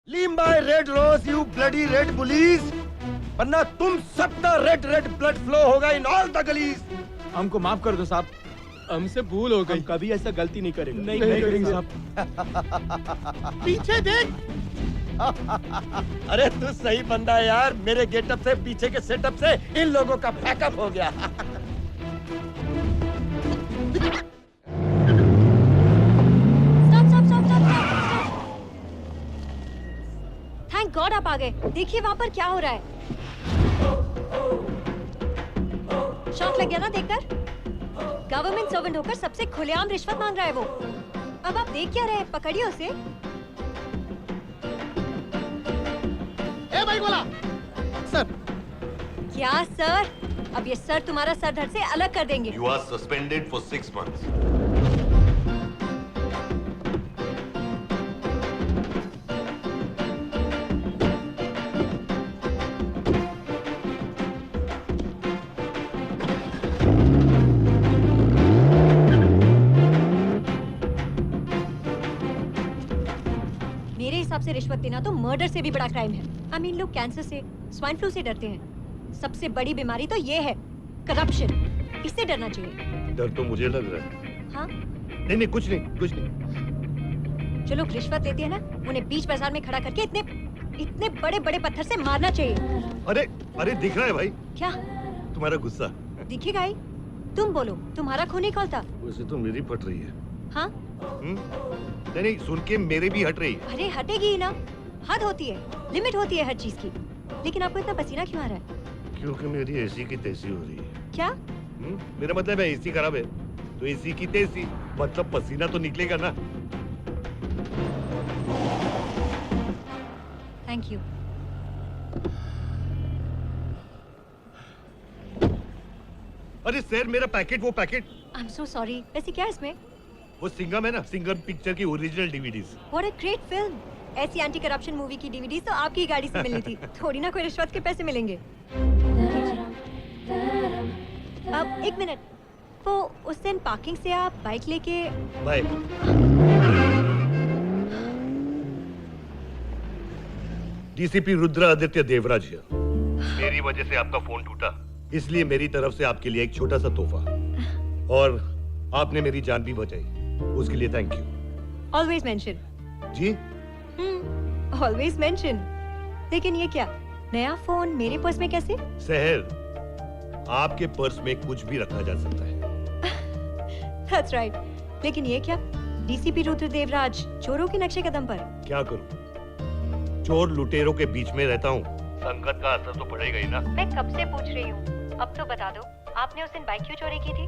Leave my red rose, you bloody red bullies! वरना तुम सबका रेड रेड ब्लड फ्लो होगा इन ऑल द गलीज। हमको माफ कर दो साहब, हमसे भूल हो गई। हम कभी ऐसा गलती नहीं करेंगे। नहीं करेंगे साहब। पीछे देख। अरे तू सही बंदा है यार, मेरे गेटअप से पीछे के सेटअप से इन लोगों का पैकअप हो गया। थैंक गॉड आप आ गए। देखिए वहाँ पर क्या हो रहा है। शॉक लग गया ना देखकर? गवर्नमेंट सर्वेंट होकर सबसे खुलेआम रिश्वत मांग रहा है वो। अब आप देख क्या रहे हैं? पकड़िए उसे। ए भाई बोला सर। क्या सर? अब ये सर तुम्हारा सर धड़ से अलग कर देंगे। You are suspended for 6 months. मेरे हिसाब से रिश्वत देना तो मर्डर से भी बड़ा क्राइम है। आई मीन लोग कैंसर से, स्वाइन फ्लू से डरते हैं। सबसे बड़ी बीमारी तो ये है, करप्शन। इससे डरना चाहिए। डर तो मुझे लग रहा है। हाँ? नहीं कुछ नहीं। जो लोग रिश्वत लेते हैं ना, उन्हें बीच बाजार में खड़ा करके इतने बड़े बड़े पत्थर से मारना चाहिए। अरे दिख रहा है भाई क्या तुम्हारा गुस्सा। दिखेगा ही? तुम बोलो, तुम्हारा खून ही खौलता। वैसे तो मेरी फट रही है। हाँ? नहीं सुन के मेरे भी हट रही है। अरे हटेगी ही ना। हद होती है, लिमिट होती है हर चीज की। लेकिन आपको इतना पसीना क्यों आ रहा है? क्योंकि मेरी एसी की तेजी हो रही है। क्या? मेरा मतलब है एसी खराब है तो एसी की तेजी मतलब पसीना तो निकलेगा ना। Thank you. अरे सर मेरा पैकेट, वो packet. I am so sorry. वैसे क्या है इसमें? वो सिंघम है ना, सिंघम पिक्चर की original DVDs. What a great film. ऐसी एंटी करप्शन मूवी की डीवीडीज तो आपकी गाड़ी से मिलनी थी। थोड़ी ना कोई रिश्वत के पैसे मिलेंगे। अब एक मिनट, वो उस दिन पार्किंग से आप बाइक लेके बाय। डीसीपी रुद्र आदित्य देवराज है। मेरी वजह से आपका फोन टूटा, इसलिए मेरी तरफ से आपके लिए एक छोटा सा तोहफा। और आपने मेरी जान भी बचाई, उसके लिए थैंक यू। Always mention. जी? Always mention. लेकिन ये क्या, नया फोन मेरे पर्स में कैसे? सहर, आपके पर्स में कुछ भी रखा जा सकता है। That's right. लेकिन ये क्या, डीसीपी रुद्र देवराज चोरों के नक्शे कदम पर। क्या करूं? चोर लुटेरों के बीच में रहता हूँ, संगत का असर तो पड़ेगा ही ना। मैं कब से पूछ रही हूँ, अब तो बता दो, आपने उस दिन बाइक क्यों चोरी की थी?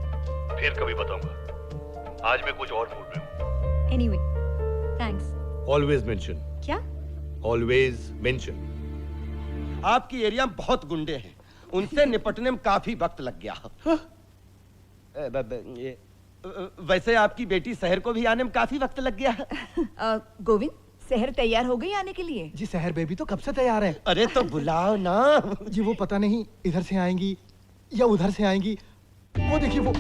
फिर कभी बताऊंगा, आज मैं कुछ और मूड में हूँ। Anyway, thanks. Always mention. क्या? Always mention. आपकी एरिया में बहुत गुंडे हैं, उनसे निपटने में काफी वक्त लग गया। वैसे आपकी बेटी शहर को भी आने में काफी वक्त लग गया। गोविंद, शहर तैयार हो गई आने के लिए? जी शहर बेबी तो कब से तैयार है। अरे तो बुलाओ ना। जी वो पता नहीं इधर से आएंगी या उधर से आएंगी। वो देखिए वो।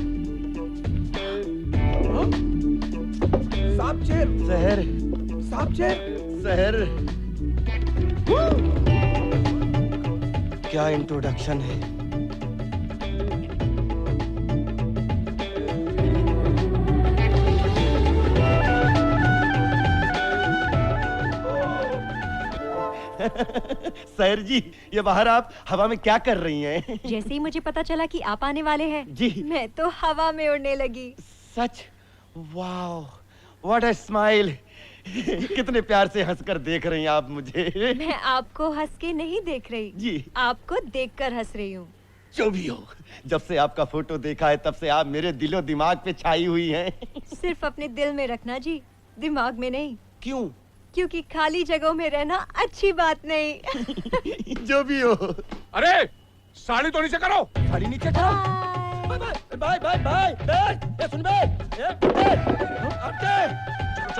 साहब चेर शहर, साहब चेर शहर। क्या इंट्रोडक्शन है। सर जी, ये बाहर आप हवा में क्या कर रही हैं? जैसे ही मुझे पता चला कि आप आने वाले हैं, जी मैं तो हवा में उड़ने लगी। सच? Wow, what a smile. कितने प्यार से हंसकर देख रही हैं आप मुझे। मैं आपको हंस के नहीं देख रही जी, आपको देखकर हंस रही हूँ। जो भी हो, जब से आपका फोटो देखा है तब से आप मेरे दिलो दिमाग पे छाई हुई हैं। सिर्फ अपने दिल में रखना जी, दिमाग में नहीं। क्यों? क्योंकि खाली जगहों में रहना अच्छी बात नहीं। जो भी हो। अरे साड़ी तो नीचे करो। साड़ी नीचे करो। Bye bye bye bye. ये सुन बे। आंटे,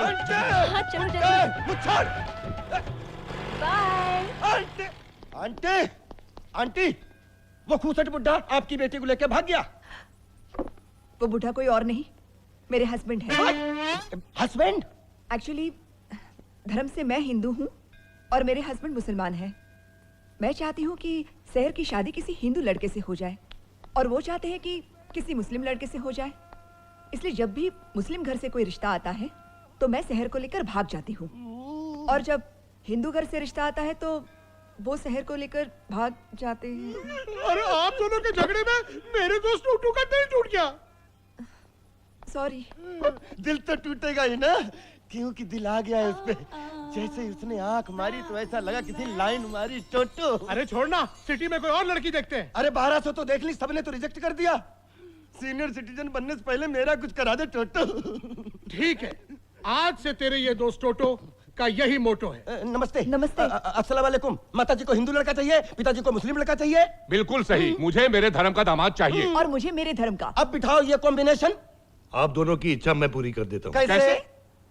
आंटे, हाँ चलो चलो। मुझ छोड़। बाय। आंटे, आंटे, आंटी, वो खूसट बुड्ढा आपकी बेटी को लेकर भाग गया। वो बुढ़ा कोई और नहीं, मेरे हस्बैंड है। हस्बैंड? एक्चुअली धर्म से मैं हिंदू हूँ, और मेरे हस्बैंड मुसलमान हैं। मैं चाहती हूँ कि सहर की शादी किसी हिंदू लड़के से हो जाए और वो चाहते हैं कि किसी मुस्लिम लड़के से हो जाए। इसलिए जब भी मुस्लिम घर से कोई रिश्ता आता है तो मैं सहर को लेकर भाग जाती हूँ, और जब हिंदू घर से रिश्ता आता है तो वो सहर को लेकर भाग जाते हैं। अरे आप दोनों के झगड़े में मेरे दोस्त टूटू का दिल टूट गया। सॉरी। दिल तो टूटेगा ही ना, क्योंकि दिल आ गया है उस पे। जैसे उसने आंख मारी तो ऐसा लगा किसी लाइन मारी। टोटो अरे छोड़ना, सिटी में कोई और लड़की देखते हैं। अरे 1200 तो देख ली, सबने तो रिजेक्ट कर दिया। सीनियर सिटीजन बनने से पहले मेरा कुछ करा दे टोटो। ठीक है, आज से तेरे ये दोस्त टोटो का यही मोटो है। नमस्ते। नमस्ते। अस्सलाम वालेकुम। माताजी को हिंदू लड़का चाहिए, पिताजी को मुस्लिम लड़का चाहिए। बिल्कुल सही, मुझे मेरे धर्म का दामाद चाहिए। और मुझे मेरे धर्म का। अब बिठाओ ये कॉम्बिनेशन। आप दोनों की इच्छा मैं पूरी कर देता हूँ। कैसे?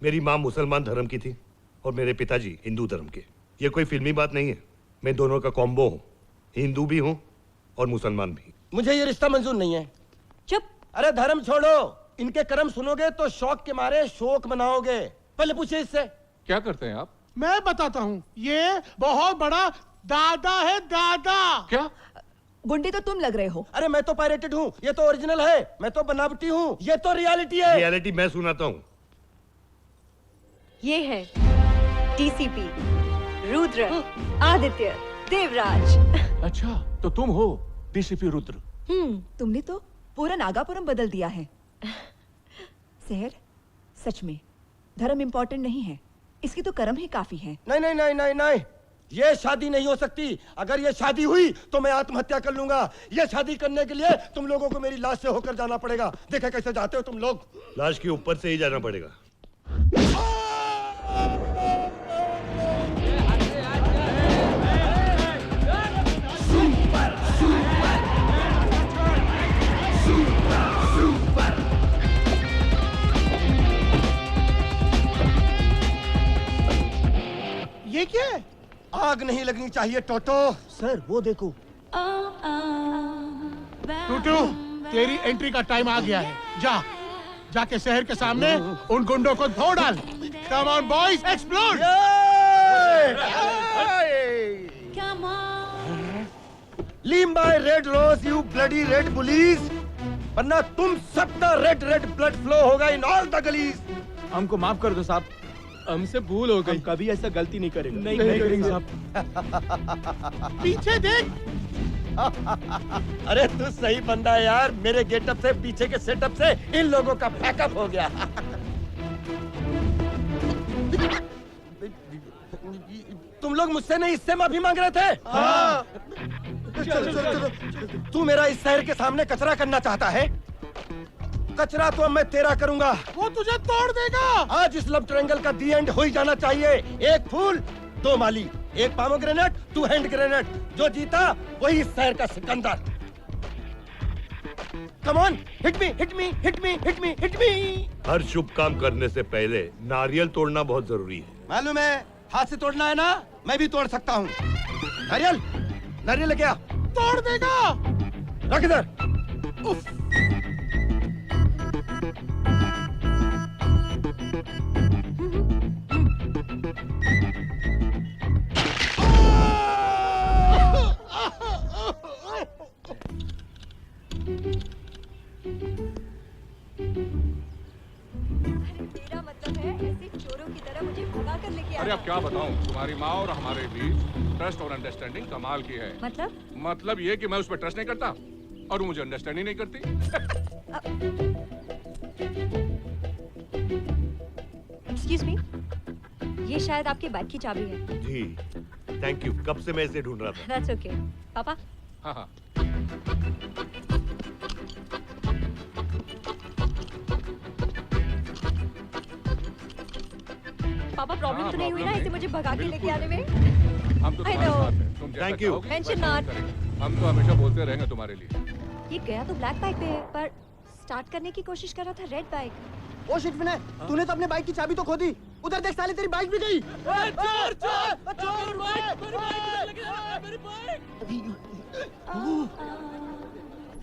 मेरी माँ मुसलमान धर्म की थी और मेरे पिताजी हिंदू धर्म के। ये कोई फिल्मी बात नहीं है, मैं दोनों का कॉम्बो हूँ, हिंदू भी हूँ और मुसलमान भी। मुझे ये रिश्ता मंजूर नहीं है। चुप। अरे धर्म छोड़ो, इनके कर्म सुनोगे तो शौक के मारे शोक मनाओगे। पहले पूछिए इससे। क्या करते हैं आप? मैं बताता हूँ, ये बहुत बड़ा दादा है, दादा। क्या? गुंडे तो तुम लग रहे हो। अरे मैं तो पायरेटेड हूँ, ये तो ओरिजिनल है। मैं तो बनावटी हूँ, ये तो रियलिटी है। रियलिटी मैं सुनाता हूँ। ये है डीसीपी रुद्र आदित्य देवराज। अच्छा, तो तुम हो डीसीपी रुद्र। तुमने तो पूरा नागापुरम बदल दिया है। सहर, सच में धर्म इंपॉर्टेंट नहीं है, इसकी तो कर्म ही काफी है। नहीं नहीं नहीं नहीं नहीं, ये शादी नहीं हो सकती। अगर ये शादी हुई तो मैं आत्महत्या कर लूंगा। ये शादी करने के लिए तुम लोगों को मेरी लाश से होकर जाना पड़ेगा। देखे कैसे जाते हो तुम लोग। लाश के ऊपर से ही जाना पड़ेगा। ये क्या है? आग नहीं लगनी चाहिए टोटो। सर वो देखो। टूटू, तेरी एंट्री का टाइम आ गया है। जा, जाके शहर के सामने उन गुंडों को धो डाल। Come on boys, explode. लीम bye red rose, you bloody red police, वरना तुम सबका रेड रेड ब्लड फ्लो होगा इन ऑल द गलीज। हमको माफ कर दो साहब, हमसे भूल हो गई। कभी ऐसा गलती नहीं करेगा। नहीं करेंगे साहब। पीछे देख। अरे तू सही बंदा है यार। मेरे गेटअप से, पीछे के सेटअप से इन लोगों का पैकअप हो गया। तुम लोग मुझसे नहीं, इससे माफी मांग रहे थे। हाँ। तू मेरा इस शहर के सामने कचरा करना चाहता है। कचरा तो मैं तेरा करूंगा। वो तुझे तोड़ देगा। आज इस लव ट्रायंगल का दी एंड हो ही जाना चाहिए। एक फूल दो माली, एक पामोग्रेनेट टू हैंड ग्रेनेट। जो जीता वही इस शहर का सिकंदर। Come on, hit me hit me hit me hit me hit me. हर शुभ काम करने से पहले नारियल तोड़ना बहुत जरूरी है। मालूम है, हाथ से तोड़ना है ना, मैं भी तोड़ सकता हूँ। नारियल, नारियल लेके आ। तोड़ देगा। रख इधर। उफ। मेरा मतलब है ऐसे चोरों की तरह मुझे भगा कर लेके अरे आना। अब क्या बताऊं, तुम्हारी माँ और हमारे बीच ट्रस्ट और अंडरस्टैंडिंग कमाल की है। मतलब ये कि मैं उस पर ट्रस्ट नहीं करता और वो मुझे अंडरस्टैंड ही नहीं करती। एक्सक्यूज मी, ये शायद आपके बाइक की चाबी है। जी थैंक यू, कब से मैं इसे ढूंढ रहा था। That's okay. पापा, हाँ हाँ, पापा प्रॉब्लम हाँ, तो नहीं हुई ना problem इसे मुझे भगा के लेके बिल्कुल। आने में? हम तो I तुम्हारे know. साथ हैं। तुम जैसा Thank you. चाहोगी, Mention वैसा not. करेंगे। हम तो हमेशा बोलते रहेंगे तुम्हारे लिए। ये गया तो ब्लैक बाइक पे है, पर स्टार्ट करने की कोशिश कर रहा था रेड बाइक। ओ शिट विनय, तूने तो अपने बाइक की चाबी तो खो दी। उधर देख साले, तेरी बाइक भी गई। चोर चोर चोर,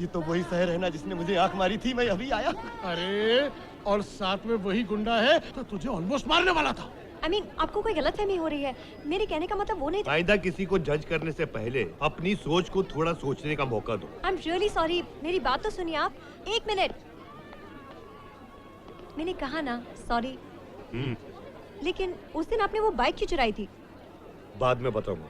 ये तो वही शहर है ना जिसने मुझे आंख मारी थी। मैं अभी आया। अरे, और साथ में वही गुंडा है तो तुझे ऑलमोस्ट मारने वाला था। आपको कोई गलतफहमी हो रही है। मेरे कहने का मतलब वो नहीं था। आइंदा किसी को जज करने से पहले अपनी सोच को थोड़ा सोचने का मौका दो। आई एम रियली सॉरी, मेरी बात तो सुनिए आप। एक मिनट, मैंने कहा ना सॉरी। लेकिन उस दिन आपने वो बाइक क्यों चुराई थी? बाद में बताऊंगा।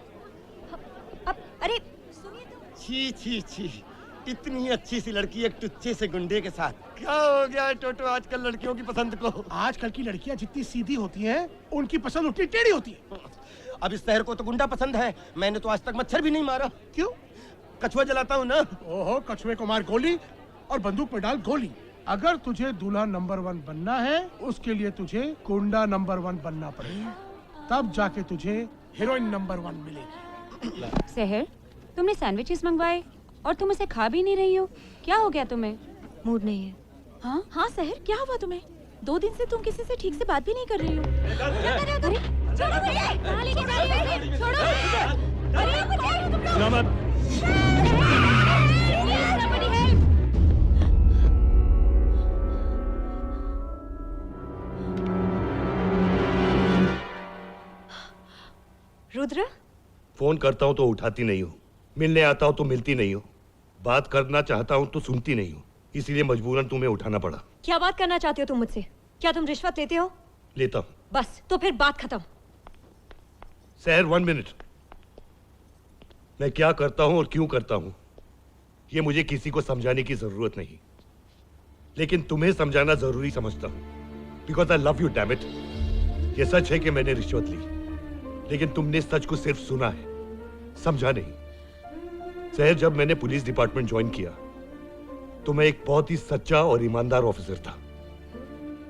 अब अरे सुनिए तो। छी छी छी, इतनी अच्छी सी लड़की एक टुच्चे से गुंडे के साथ। क्या हो गया है टोटो आजकल लड़कियों की पसंद को? आजकल की लड़कियां जितनी सीधी होती हैं, उनकी पसंद उतनी टेढ़ी होती है। अब इस शहर को तो गुंडा पसंद है। मैंने तो आज तक मच्छर भी नहीं मारा। क्यों? कछुआ जलाता हूँ ना। ओहो, कछुए को मार गोली और बंदूक में डाल गोली। अगर तुझे दूल्हा नंबर 1 बनना है, उसके लिए तुझे गुंडा नंबर 1 बनना पड़ेगा। तब जाके तुझे हीरोइन नंबर 1 मिलेगी। सहर, तुमने सैंडविचेस मंगवाए और तुम उसे खा भी नहीं रही हो। क्या हो गया तुम्हें? मूड नहीं है। हाँ हाँ सहर, क्या हुआ तुम्हें? 2 दिन से तुम किसी से ठीक से बात भी नहीं कर रही हो। क्या कर रहे हो तुम? छोड़ो मुझे! कहाँ लेके जा रही हो इसे? छोड़ो मुझे! अरे मुझे तुम लोग! नमक। Somebody help! रुद्र, फोन करता हूँ तो उठाती नहीं हो, मिलने आता हूँ तो मिलती नहीं हो, बात करना चाहता हूँ तो सुनती नहीं हो, इसीलिए मजबूरन तुम्हें उठाना पड़ा। क्या बात करना चाहते हो तुम मुझसे? क्या तुम रिश्वत लेते हो? लेता हूँ। बस, तो फिर बात खत्म। सहर 1 मिनट। मैं क्या करता हूँ और क्यों करता हूँ ये मुझे किसी को समझाने की जरूरत नहीं, लेकिन तुम्हें समझाना जरूरी समझता हूँ, because I love you damn it. ये सच है कि मैंने रिश्वत ली, लेकिन तुमने सच को सिर्फ सुना है, समझा नहीं। सहर, जब मैंने पुलिस डिपार्टमेंट ज्वाइन किया तो मैं एक बहुत ही सच्चा और ईमानदार ऑफिसर था,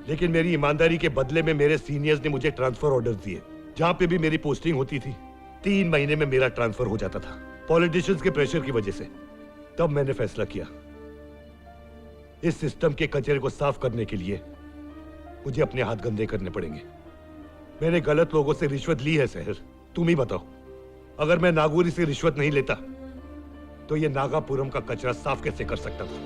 लेकिन मेरी ईमानदारी के बदले में मेरे सीनियर्स ने मुझे ट्रांसफर ऑर्डर दिए। जहां पे भी मेरी पोस्टिंग होती थी 3 महीने में मेरा ट्रांसफर हो जाता था, पॉलिटिशियंस के प्रेशर की वजह से। तब मैंने फैसला किया, इस सिस्टम के कचरे को साफ करने के लिए मुझे अपने हाथ गंदे करने पड़ेंगे। मैंने गलत लोगों से रिश्वत ली है सहर, तुम ही बताओ। अगर मैं नागौरी से रिश्वत नहीं लेता तो ये नागापुरम का कचरा साफ कैसे कर सकता था?